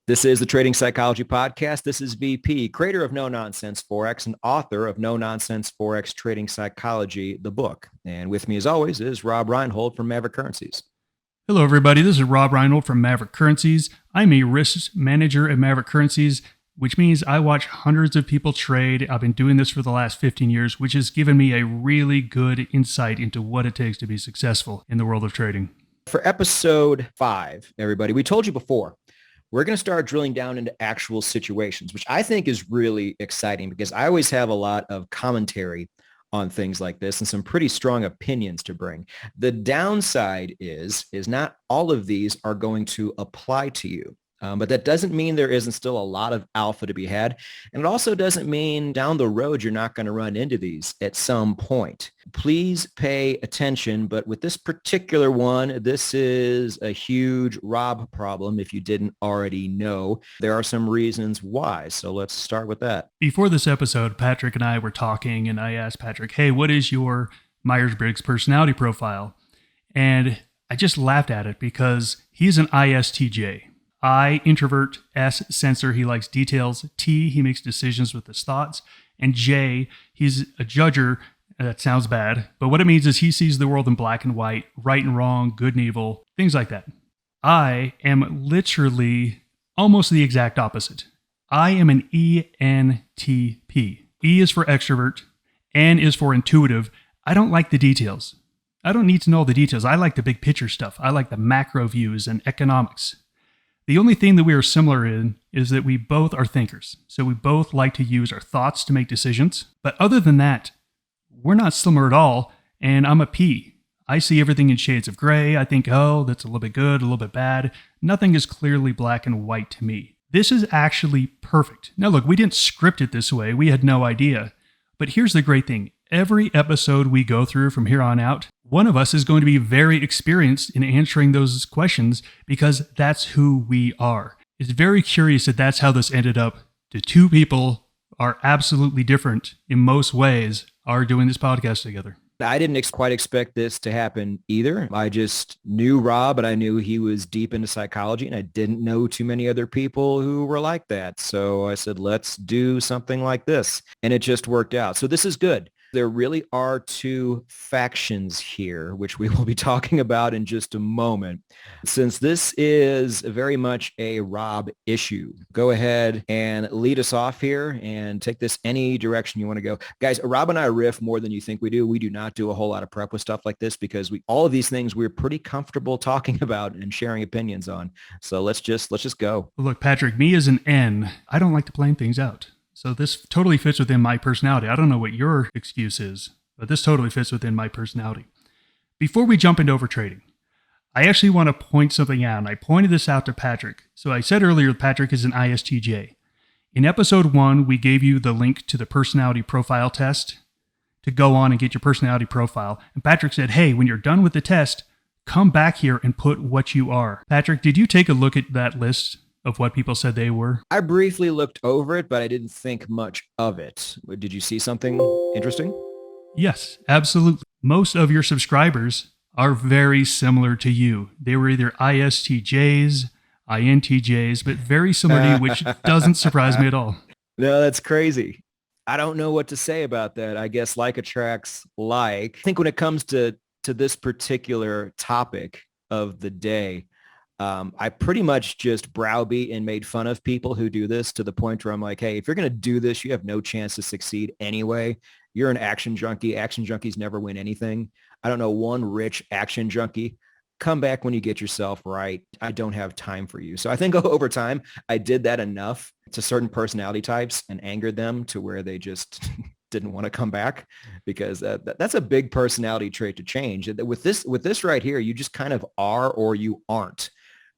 This is the Trading Psychology Podcast. This is VP, creator of No Nonsense Forex and author of No Nonsense Forex Trading Psychology, the book. And with me, as always, is Rob Reinhold from Maverick Currencies. Hello, everybody. This is Rob Reinhold from Maverick Currencies. I'm a risk manager at Maverick Currencies, which means I watch hundreds of people trade. I've been doing this for the last 15 years, which has given me a really good insight into what it takes to be successful in the world of trading. For episode 5, everybody, we told you before, we're going to start drilling down into actual situations, which I think is really exciting because I always have a lot of commentary on things like this and some pretty strong opinions to bring. The downside is not all of these are going to apply to you. But that doesn't mean there isn't still a lot of alpha to be had. And it also doesn't mean down the road you're not going to run into these at some point. Please pay attention. But with this particular one, this is a huge Rob problem if you didn't already know. There are some reasons why. So let's start with that. Before this episode, Patrick and I were talking, and I asked Patrick, hey, what is your Myers-Briggs personality profile? And I just laughed at it because he's an ISTJ. I, introvert, S, sensor, he likes details, T, he makes decisions with his thoughts, and J, he's a judger. That sounds bad, but what it means is he sees the world in black and white, right and wrong, good and evil, things like that. I am literally almost the exact opposite. I am an ENTP. E is for extrovert, N is for intuitive. I don't like the details. I don't need to know all the details. I like the big picture stuff. I like the macro views and economics. The only thing that we are similar in is that we both are thinkers. So we both like to use our thoughts to make decisions. But other than that, we're not similar at all. And I'm a P. I see everything in shades of gray. I think, oh, that's a little bit good, a little bit bad. Nothing is clearly black and white to me. This is actually perfect. Now, look, we didn't script it this way. We had no idea. But here's the great thing. Every episode we go through from here on out, one of us is going to be very experienced in answering those questions because that's who we are. It's very curious that that's how this ended up. The two people are absolutely different in most ways are doing this podcast together. I didn't quite expect this to happen either. I just knew Rob, and I knew he was deep into psychology, and I didn't know too many other people who were like that. So I said, let's do something like this. And it just worked out. So this is good. There really are two factions here, which we will be talking about in just a moment. Since this is very much a Rob issue, go ahead and lead us off here and take this any direction you want to go. Guys, Rob and I riff more than you think we do. We do not do a whole lot of prep with stuff like this because all of these things we're pretty comfortable talking about and sharing opinions on. So let's just go. Look, Patrick, me as an N, I don't like to plan things out. So this totally fits within my personality. I don't know what your excuse is, but this totally fits within my personality. Before we jump into overtrading, I actually want to point something out, and I pointed this out to Patrick. So I said earlier, Patrick is an ISTJ. In episode 1, we gave you the link to the personality profile test to go on and get your personality profile. And Patrick said, hey, when you're done with the test, come back here and put what you are. Patrick, did you take a look at that list of what people said they were? I briefly looked over it, but I didn't think much of it. Did you see something interesting? Yes, absolutely. Most of your subscribers are very similar to you. They were either ISTJs, INTJs, but very similar to you, which doesn't surprise me at all. No, that's crazy. I don't know what to say about that. I guess like attracts like. I think when it comes to this particular topic of the day, I pretty much just browbeat and made fun of people who do this to the point where I'm like, hey, if you're going to do this, you have no chance to succeed anyway. You're an action junkie. Action junkies never win anything. I don't know one rich action junkie. Come back when you get yourself right. I don't have time for you. So I think over time, I did that enough to certain personality types and angered them to where they just didn't want to come back because that's a big personality trait to change. With this right here, you just kind of are or you aren't.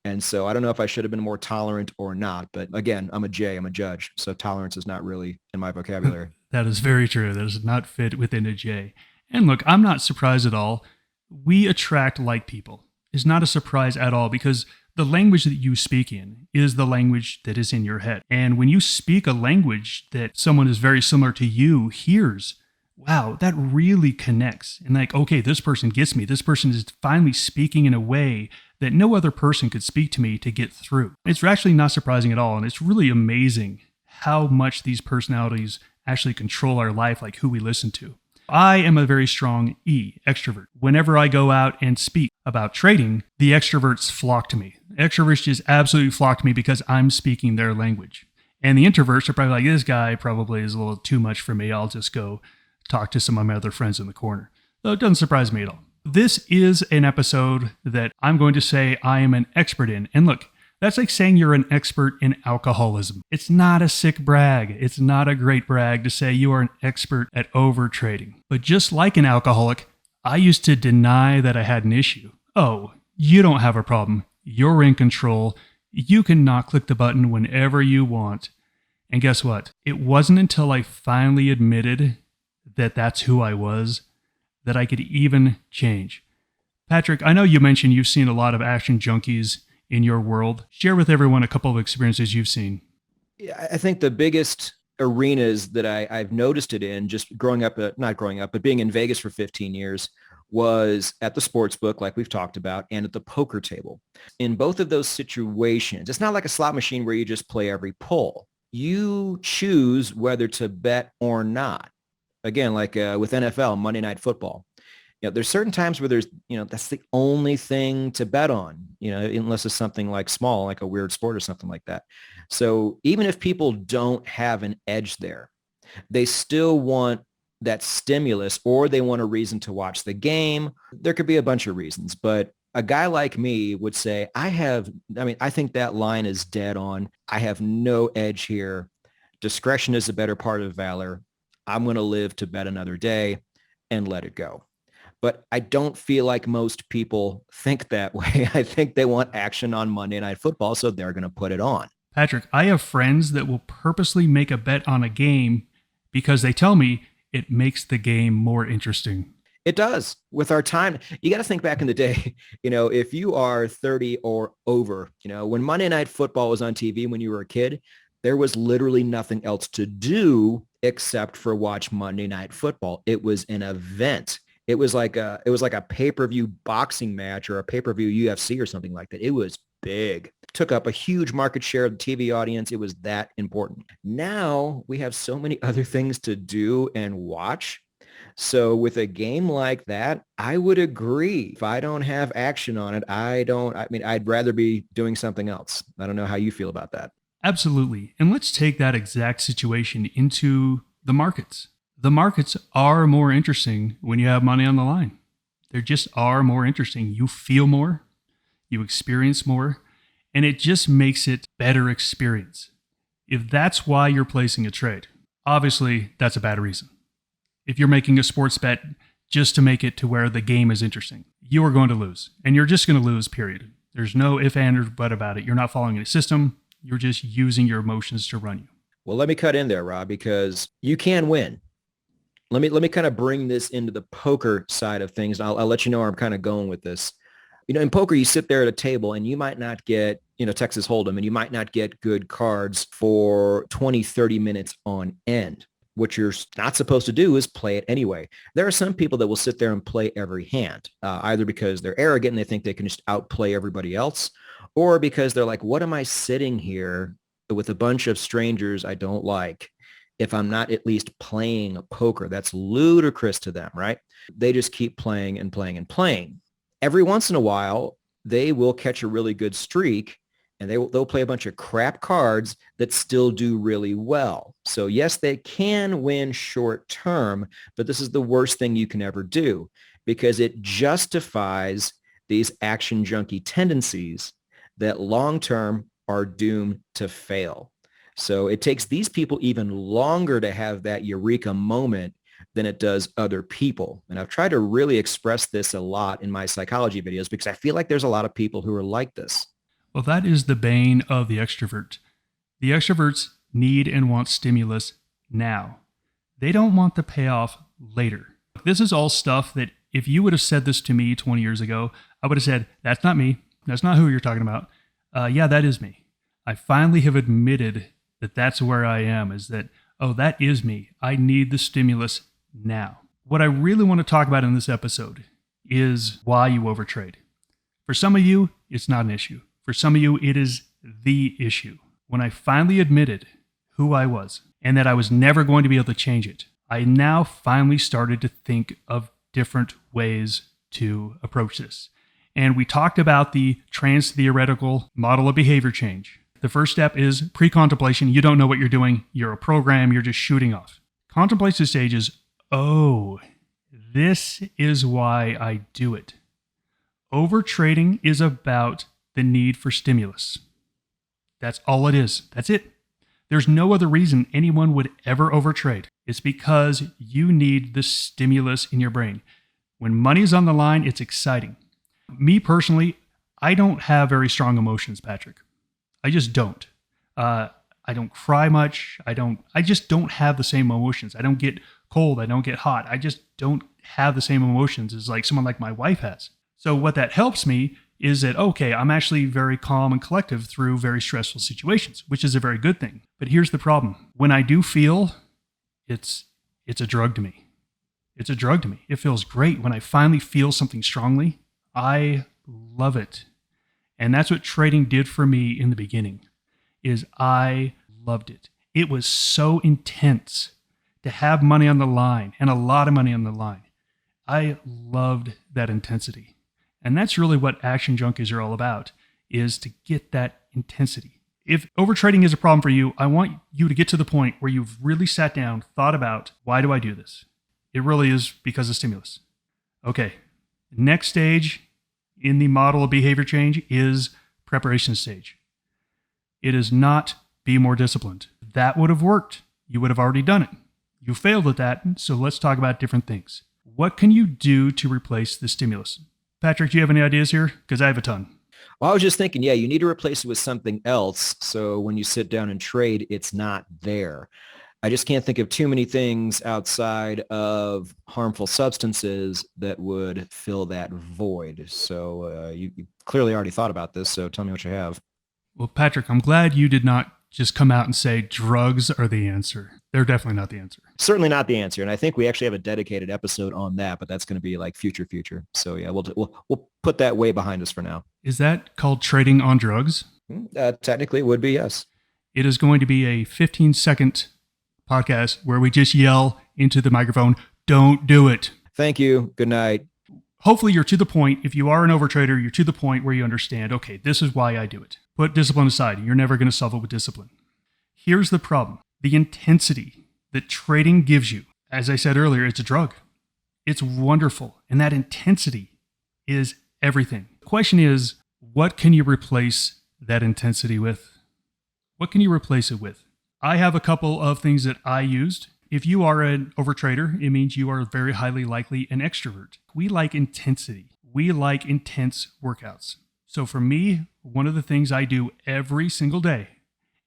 And so I don't know if I should have been more tolerant or not. But again, I'm a J, I'm a judge. So tolerance is not really in my vocabulary. That is very true. That does not fit within a J. And look, I'm not surprised at all. We attract like people. It's not a surprise at all because the language that you speak in is the language that is in your head. And when you speak a language that someone is very similar to you hears, wow, that really connects. And like, okay, this person gets me. This person is finally speaking in a way that no other person could speak to me to get through. It's actually not surprising at all, and it's really amazing how much these personalities actually control our life, like who we listen to. I am a very strong E, extrovert. Whenever I go out and speak about trading, the extroverts flock to me. Extroverts just absolutely flock to me because I'm speaking their language. And the introverts are probably like, this guy probably is a little too much for me. I'll just go talk to some of my other friends in the corner. So it doesn't surprise me at all. This is an episode that I'm going to say I am an expert in. And look, that's like saying you're an expert in alcoholism. It's not a sick brag. It's not a great brag to say you are an expert at overtrading. But just like an alcoholic, I used to deny that I had an issue. Oh, you don't have a problem. You're in control. You can not click the button whenever you want. And guess what? It wasn't until I finally admitted that that's who I was that I could even change. Patrick, I know you mentioned you've seen a lot of action junkies in your world. Share with everyone a couple of experiences you've seen. Yeah, I think the biggest arenas that I've noticed it in, just growing up, not growing up, but being in Vegas for 15 years, was at the sports book, like we've talked about, and at the poker table. In both of those situations, it's not like a slot machine where you just play every pull. You choose whether to bet or not. Again, like with NFL, Monday Night Football. There's certain times where there's, that's the only thing to bet on, unless it's something like small, like a weird sport or something like that. So even if people don't have an edge there, they still want that stimulus, or they want a reason to watch the game. There could be a bunch of reasons, but a guy like me would say, I think that line is dead on. I have no edge here. Discretion is a better part of valor. I'm going to live to bet another day and let it go. But I don't feel like most people think that way. I think they want action on Monday Night Football, so they're going to put it on. Patrick, I have friends that will purposely make a bet on a game because they tell me it makes the game more interesting. It does. With our time, you got to think back in the day, if you are 30 or over, when Monday Night Football was on TV when you were a kid, there was literally nothing else to do except for watch Monday Night Football. It was an event. It was like a pay-per-view boxing match or a pay-per-view UFC or something like that. It was big. Took up a huge market share of the TV audience. It was that important. Now we have so many other things to do and watch. So with a game like that, I would agree. If I don't have action on it, I'd rather be doing something else. I don't know how you feel about that. Absolutely. And let's take that exact situation into the markets. The markets are more interesting when you have money on the line. They just are more interesting. You feel more, you experience more, and it just makes it better experience. If that's why you're placing a trade, obviously that's a bad reason. If you're making a sports bet just to make it to where the game is interesting, you are going to lose. And you're just going to lose, period. There's no if, and, or but about it. You're not following a system. You're just using your emotions to run you. Well, let me cut in there, Rob, because you can win. Let me kind of bring this into the poker side of things. I'll let you know where I'm kind of going with this. In poker, you sit there at a table and you might not get, Texas Hold'em, and you might not get good cards for 20, 30 minutes on end. What you're not supposed to do is play it anyway. There are some people that will sit there and play every hand, either because they're arrogant and they think they can just outplay everybody else, or because they're like, what am I sitting here with a bunch of strangers I don't like if I'm not at least playing poker? That's ludicrous to them, right? They just keep playing and playing and playing. Every once in a while, they will catch a really good streak, and they'll play a bunch of crap cards that still do really well. So yes, they can win short term, but this is the worst thing you can ever do because it justifies these action junkie tendencies that long term are doomed to fail. So it takes these people even longer to have that eureka moment than it does other people. And I've tried to really express this a lot in my psychology videos because I feel like there's a lot of people who are like this. Well, that is the bane of the extrovert. The extroverts need and want stimulus now. They don't want the payoff later. This is all stuff that if you would have said this to me 20 years ago, I would have said, that's not me. That's not who you're talking about. Yeah, that is me. I finally have admitted that that's where I am, is that, oh, that is me. I need the stimulus now. What I really want to talk about in this episode is why you overtrade. For some of you, it's not an issue. For some of you, it is the issue. When I finally admitted who I was and that I was never going to be able to change it, I now finally started to think of different ways to approach this. And we talked about the trans-theoretical model of behavior change. The first step is pre-contemplation. You don't know what you're doing. You're a program. You're just shooting off. Contemplation stage is, oh, this is why I do it. Overtrading is about the need for stimulus. That's all it is. That's it. There's no other reason anyone would ever overtrade. It's because you need the stimulus in your brain. When money's on the line, it's exciting. Me personally, I don't have very strong emotions, Patrick. I just don't. I don't cry much. I just don't have the same emotions. I don't get cold. I don't get hot. I just don't have the same emotions as like someone like my wife has. So what that helps me is that, okay, I'm actually very calm and collective through very stressful situations, which is a very good thing. But here's the problem. When I do feel, it's a drug to me. It's a drug to me. It feels great. When I finally feel something strongly, I love it. And that's what trading did for me in the beginning, is I loved it. It was so intense to have money on the line, and a lot of money on the line. I loved that intensity. And that's really what action junkies are all about, is to get that intensity. If overtrading is a problem for you, I want you to get to the point where you've really sat down, thought about, why do I do this? It really is because of stimulus. Okay, next stage in the model of behavior change is preparation stage. It is not be more disciplined. That would have worked. You would have already done it. You failed at that, so let's talk about different things. What can you do to replace the stimulus? Patrick, do you have any ideas here? Because I have a ton. Well, I was just thinking, you need to replace it with something else. So when you sit down and trade, it's not there. I just can't think of too many things outside of harmful substances that would fill that void. So you clearly already thought about this. So tell me what you have. Well, Patrick, I'm glad you did not just come out and say drugs are the answer. They're definitely not the answer. Certainly not the answer. And I think we actually have a dedicated episode on that, but that's going to be like future. So yeah, we'll put that way behind us for now. Is that called trading on drugs? Technically it would be, yes. It is going to be a 15-second podcast where we just yell into the microphone, don't do it. Thank you. Good night. Hopefully you're to the point, if you are an overtrader, you're to the point where you understand, okay, this is why I do it. Put discipline aside. You're never going to solve it with discipline. Here's the problem. The intensity that trading gives you, as I said earlier, it's a drug. It's wonderful. And that intensity is everything. The question is, what can you replace that intensity with? What can you replace it with? I have a couple of things that I used. If you are an overtrader, it means you are very highly likely an extrovert. We like intensity. We like intense workouts. So for me, one of the things I do every single day,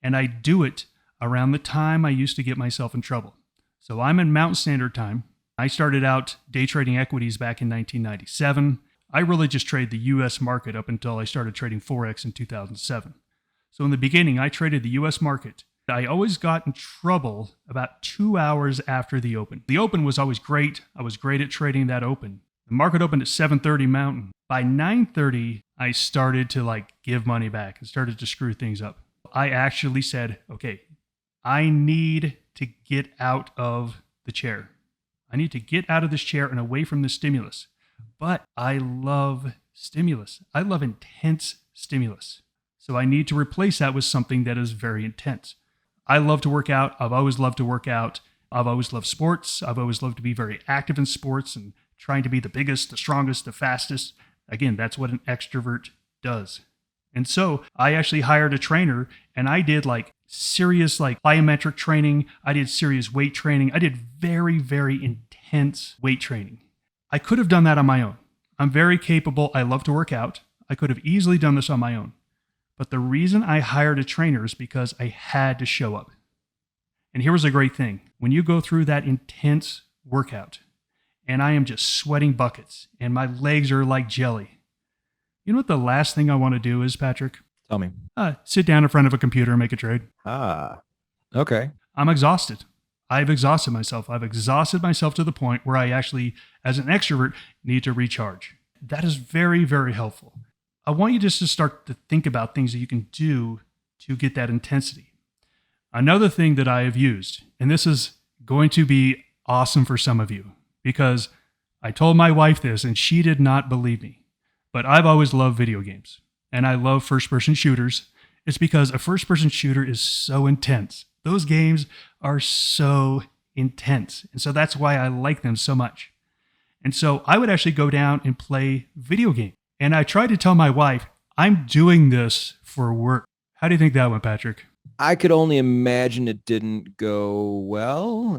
and I do it around the time I used to get myself in trouble. So I'm in Mountain Standard Time. I started out day trading equities back in 1997. I really just traded the US market up until I started trading Forex in 2007. So in the beginning, I traded the US market. I always got in trouble about 2 hours after the open. The open was always great. I was great at trading that open. The market opened at 7:30 Mountain. By 9:30, I started to give money back and started to screw things up. I actually said, okay, I need to get out of the chair. I need to get out of this chair and away from the stimulus. But I love stimulus. I love intense stimulus. So I need to replace that with something that is very intense. I love to work out. I've always loved to work out. I've always loved sports. I've always loved to be very active in sports and trying to be the biggest, the strongest, the fastest. Again, that's what an extrovert does. And so I actually hired a trainer and I did serious plyometric training. I did serious weight training. I did very, very intense weight training. I could have done that on my own. I'm very capable. I love to work out. I could have easily done this on my own. But the reason I hired a trainer is because I had to show up. And here was a great thing. When you go through that intense workout and I am just sweating buckets and my legs are like jelly, you know what the last thing I want to do is, Patrick? Tell me. Sit down in front of a computer and make a trade. Okay. I'm exhausted. I've exhausted myself. I've exhausted myself to the point where I actually, as an extrovert, need to recharge. That is very, very helpful. I want you just to start to think about things that you can do to get that intensity. Another thing that I have used, and this is going to be awesome for some of you, because I told my wife this and she did not believe me, but I've always loved video games and I love first-person shooters. It's because a first-person shooter is so intense. Those games are so intense. And so that's why I like them so much. And so I would actually go down and play video games. And I tried to tell my wife, I'm doing this for work. How do you think that went, Patrick? I could only imagine it didn't go well.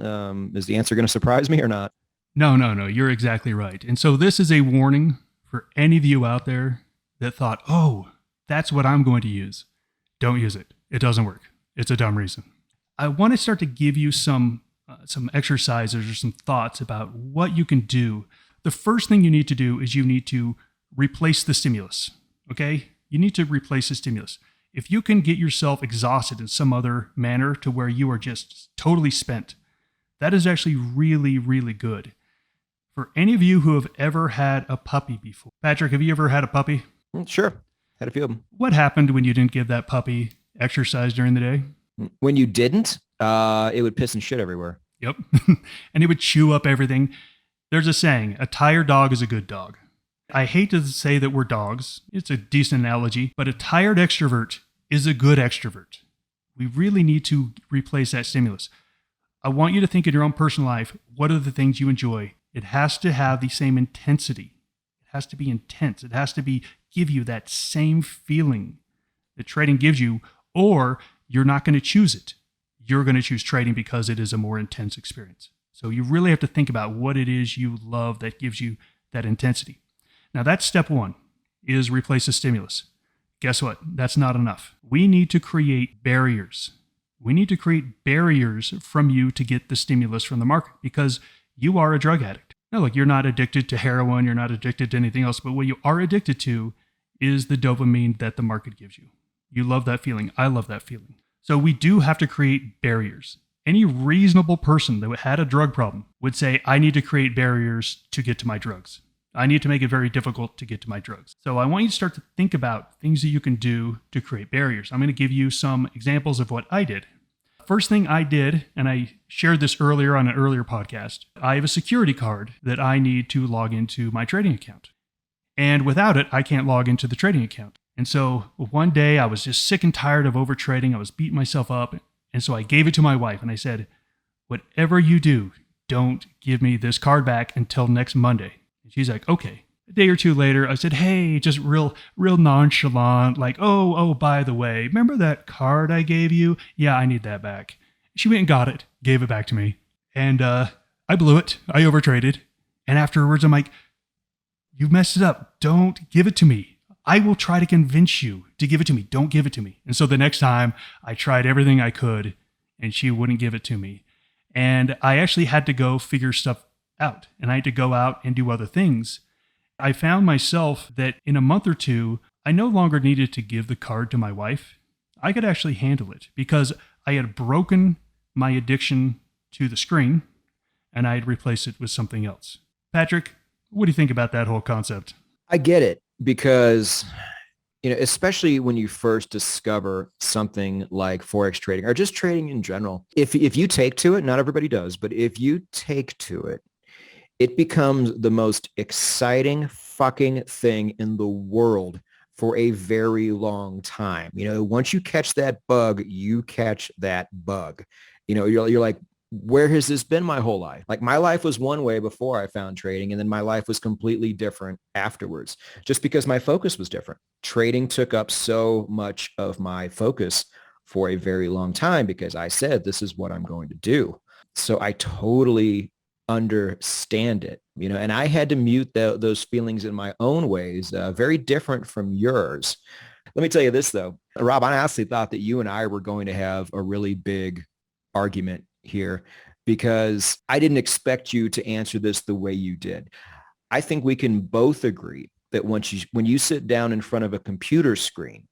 Is the answer going to surprise me or not? No. You're exactly right. And so this is a warning for any of you out there that thought, oh, that's what I'm going to use. Don't use it. It doesn't work. It's a dumb reason. I want to start to give you some exercises or some thoughts about what you can do. The first thing you need to do is you need to replace the stimulus. Okay? You need to replace the stimulus. If you can get yourself exhausted in some other manner to where you are just totally spent, that is actually really, really good. For any of you who have ever had a puppy before, Patrick, have you ever had a puppy? Sure. Had a few of them. What happened when you didn't give that puppy exercise during the day? When you didn't, it would piss and shit everywhere. Yep. And it would chew up everything. There's a saying, a tired dog is a good dog. I hate to say that we're dogs. It's a decent analogy, but a tired extrovert is a good extrovert. We really need to replace that stimulus. I want you to think in your own personal life, what are the things you enjoy? It has to have the same intensity. It has to be intense. It has to give you that same feeling that trading gives you, or you're not going to choose it. You're going to choose trading because it is a more intense experience. So you really have to think about what it is you love that gives you that intensity. Now that's step one, is replace the stimulus. Guess what? That's not enough. We need to create barriers. We need to create barriers from you to get the stimulus from the market because you are a drug addict. Now look, you're not addicted to heroin, you're not addicted to anything else, but what you are addicted to is the dopamine that the market gives you. You love that feeling. I love that feeling. So we do have to create barriers. Any reasonable person that had a drug problem would say, I need to create barriers to get to my drugs. I need to make it very difficult to get to my drugs. So I want you to start to think about things that you can do to create barriers. I'm going to give you some examples of what I did. First thing I did, and I shared this earlier on an earlier podcast, I have a security card that I need to log into my trading account. And without it, I can't log into the trading account. And so one day I was just sick and tired of overtrading. I was beating myself up. And so I gave it to my wife and I said, whatever you do, don't give me this card back until next Monday. And she's like, okay. A day or two later, I said, hey, just real nonchalant, like, oh, by the way, remember that card I gave you? Yeah, I need that back. She went and got it, gave it back to me. And I blew it. I overtraded. And afterwards, I'm like, you messed it up. Don't give it to me. I will try to convince you to give it to me. Don't give it to me. And so the next time I tried everything I could and she wouldn't give it to me. And I actually had to go figure stuff out and I had to go out and do other things. I found myself that in a month or two, I no longer needed to give the card to my wife. I could actually handle it because I had broken my addiction to the screen and I had replaced it with something else. Patrick, what do you think about that whole concept? I get it because, especially when you first discover something like Forex trading or just trading in general, if you take to it, not everybody does, but if you take to it, it becomes the most exciting fucking thing in the world for a very long time. Once you catch that bug, you catch that bug. You're like, where has this been my whole life? Like my life was one way before I found trading, and then my life was completely different afterwards, just because my focus was different. Trading took up so much of my focus for a very long time because I said, this is what I'm going to do. So I totally understand it, and I had to mute those feelings in my own ways, very different from yours. Let me tell you this though, Rob, I honestly thought that you and I were going to have a really big argument here because I didn't expect you to answer this the way you did. I think we can both agree that when you sit down in front of a computer screen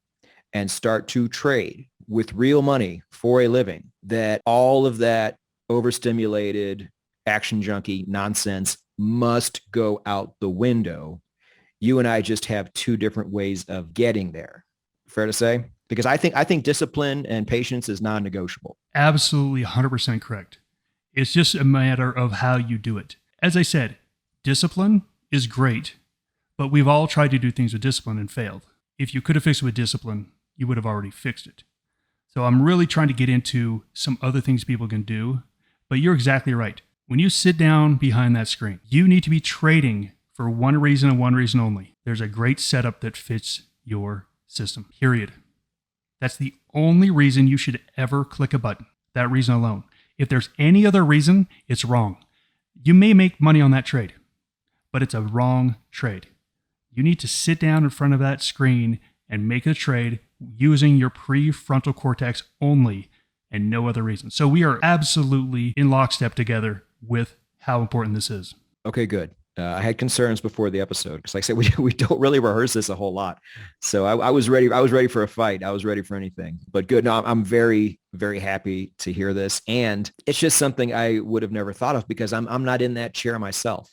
and start to trade with real money for a living, that all of that overstimulated action junkie nonsense must go out the window You and I just have two different ways of getting there. Fair to say? Because I think discipline and patience is non-negotiable. Absolutely 100% correct. It's just a matter of how you do it. As I said, discipline is great, but we've all tried to do things with discipline and failed. If you could have fixed it with discipline, you would have already fixed it. So I'm really trying to get into some other things people can do, but you're exactly right. When you sit down behind that screen, you need to be trading for one reason and one reason only. There's a great setup that fits your system, period. That's the only reason you should ever click a button, that reason alone. If there's any other reason, it's wrong. You may make money on that trade, but it's a wrong trade. You need to sit down in front of that screen and make a trade using your prefrontal cortex only and no other reason. So we are absolutely in lockstep together with how important this is. Okay, good. I had concerns before the episode because, like I said, we don't really rehearse this a whole lot. So I was ready. I was ready for a fight. I was ready for anything. But good. No, I'm very, very happy to hear this, and it's just something I would have never thought of because I'm not in that chair myself.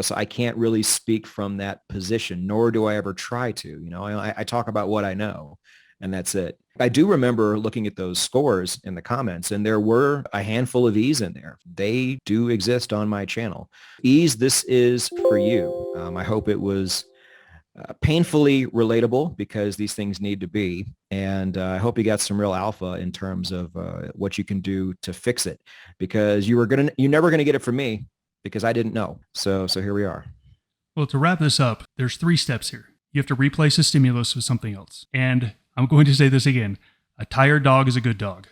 So I can't really speak from that position, nor do I ever try to. I talk about what I know, and that's it. I do remember looking at those scores in the comments, and there were a handful of E's in there. They do exist on my channel. E's, this is for you. I hope it was painfully relatable because these things need to be. And I hope you got some real alpha in terms of what you can do to fix it, because you're never going to get it from me because I didn't know. So here we are. Well, to wrap this up, there's 3 steps here. You have to replace a stimulus with something else. And I'm going to say this again. A tired dog is a good dog.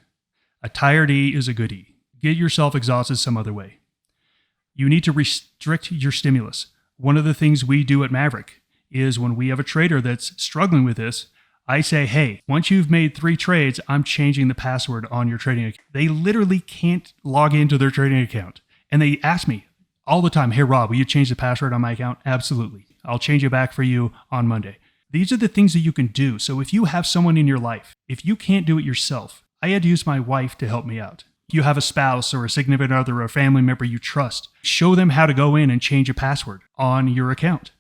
A tired E is a good E. Get yourself exhausted some other way. You need to restrict your stimulus. One of the things we do at Maverick is when we have a trader that's struggling with this, I say, hey, once you've made 3 trades, I'm changing the password on your trading account. They literally can't log into their trading account. And they ask me all the time, hey, Rob, will you change the password on my account? Absolutely. I'll change it back for you on Monday. These are the things that you can do. So if you have someone in your life, if you can't do it yourself, I had to use my wife to help me out. If you have a spouse or a significant other or a family member you trust, show them how to go in and change a password on your account.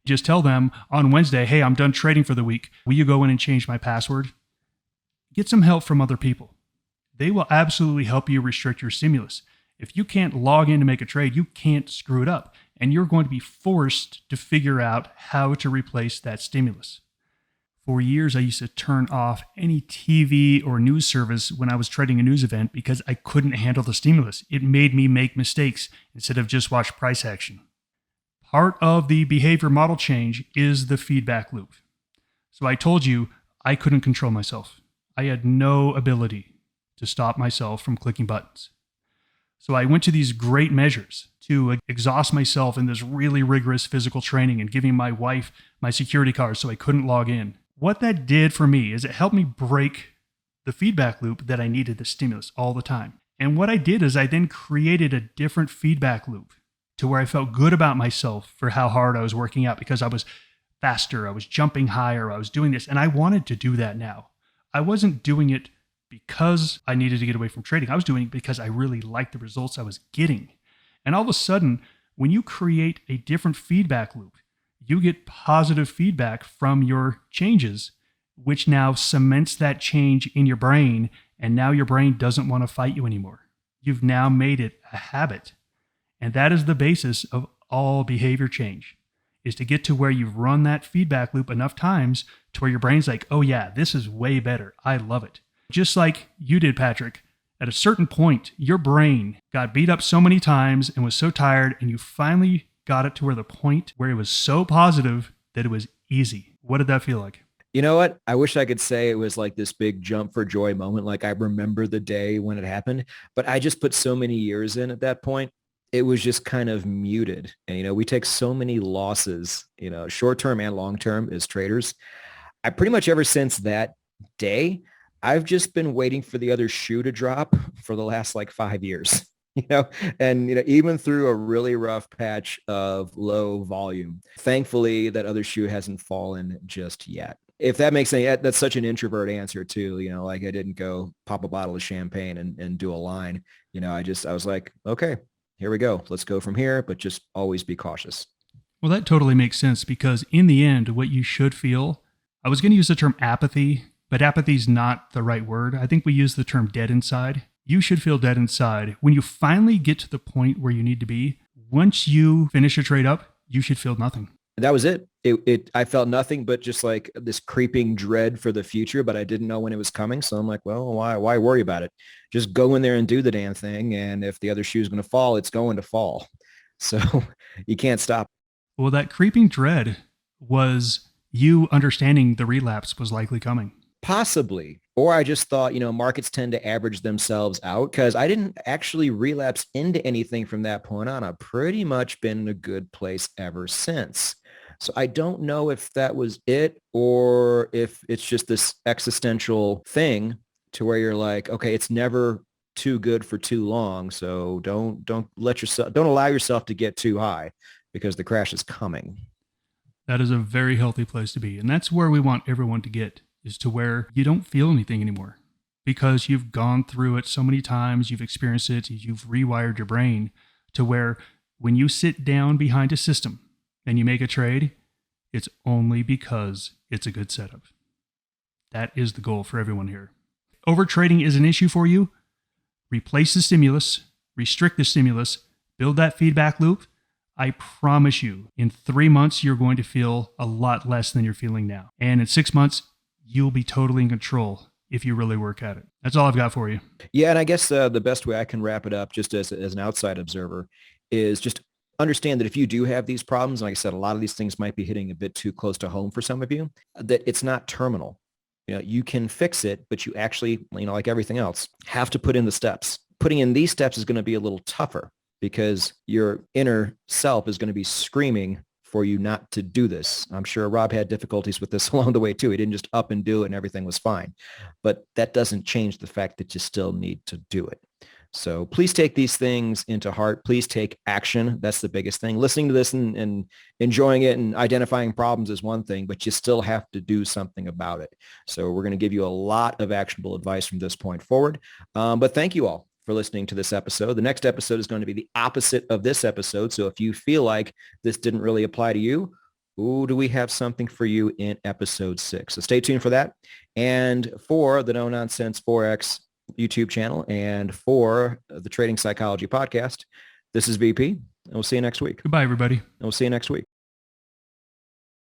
Just tell them on Wednesday, hey, I'm done trading for the week. Will you go in and change my password? Get some help from other people. They will absolutely help you restrict your stimulus. If you can't log in to make a trade, you can't screw it up. And you're going to be forced to figure out how to replace that stimulus. For years, I used to turn off any TV or news service when I was trading a news event because I couldn't handle the stimulus. It made me make mistakes instead of just watch price action. Part of the behavior model change is the feedback loop. So I told you I couldn't control myself. I had no ability to stop myself from clicking buttons. So I went to these great measures to exhaust myself in this really rigorous physical training and giving my wife my security card so I couldn't log in. What that did for me is it helped me break the feedback loop that I needed the stimulus all the time. And what I did is I then created a different feedback loop to where I felt good about myself for how hard I was working out because I was faster, I was jumping higher, I was doing this, and I wanted to do that now. I wasn't doing it because I needed to get away from trading. I was doing it because I really liked the results I was getting. And all of a sudden, when you create a different feedback loop, you get positive feedback from your changes, which now cements that change in your brain. And now your brain doesn't want to fight you anymore. You've now made it a habit. And that is the basis of all behavior change, is to get to where you've run that feedback loop enough times to where your brain's like, oh yeah, this is way better. I love it. Just like you did, Patrick, at a certain point, your brain got beat up so many times and was so tired, and you finally got it to where the point where it was so positive that it was easy. What did that feel like? You know what? I wish I could say it was like this big jump for joy moment. Like I remember the day when it happened, but I just put so many years in at that point. It was just kind of muted. And, we take so many losses, short-term and long-term as traders. I pretty much ever since that day, I've just been waiting for the other shoe to drop for the last 5 years, and, even through a really rough patch of low volume, thankfully that other shoe hasn't fallen just yet. If that makes any, that's such an introvert answer too, I didn't go pop a bottle of champagne and do a line, I was like, okay, here we go. Let's go from here, but just always be cautious. Well, that totally makes sense because in the end, what you should feel, I was going to use the term apathy, but apathy is not the right word. I think we use the term dead inside. You should feel dead inside. When you finally get to the point where you need to be, once you finish a trade up, you should feel nothing. That was it. I felt nothing but just like this creeping dread for the future, but I didn't know when it was coming. So I'm like, well, why worry about it? Just go in there and do the damn thing. And if the other shoe is going to fall, it's going to fall. So you can't stop. Well, that creeping dread was you understanding the relapse was likely coming. Possibly. Or I just thought, markets tend to average themselves out because I didn't actually relapse into anything from that point on. I've pretty much been in a good place ever since. So I don't know if that was it or if it's just this existential thing to where you're like, okay, it's never too good for too long. So don't allow yourself to get too high because the crash is coming. That is a very healthy place to be. And that's where we want everyone to get, is to where you don't feel anything anymore because you've gone through it so many times, you've experienced it, you've rewired your brain to where when you sit down behind a system and you make a trade, it's only because it's a good setup. That is the goal for everyone here. Overtrading is an issue for you. Replace the stimulus, restrict the stimulus, build that feedback loop. I promise you, in 3 months, you're going to feel a lot less than you're feeling now. And in 6 months, you'll be totally in control if you really work at it. That's all I've got for you. Yeah, and I guess the best way I can wrap it up, just as an outside observer, is just understand that if you do have these problems, like I said, a lot of these things might be hitting a bit too close to home for some of you, that it's not terminal. You can fix it, but you actually, like everything else, have to put in the steps. Putting in these steps is going to be a little tougher because your inner self is going to be screaming for you not to do this. I'm sure Rob had difficulties with this along the way too. He didn't just up and do it and everything was fine. But that doesn't change the fact that you still need to do it. So please take these things into heart. Please take action. That's the biggest thing. Listening to this and enjoying it and identifying problems is one thing, but you still have to do something about it. So we're going to give you a lot of actionable advice from this point forward. But thank you all for listening to this episode. The next episode is going to be the opposite of this episode. So if you feel like this didn't really apply to you, ooh, do we have something for you in episode 6? So stay tuned for that. And for the No Nonsense Forex YouTube channel and for the Trading Psychology podcast, this is VP, and we'll see you next week. Goodbye, everybody. And we'll see you next week.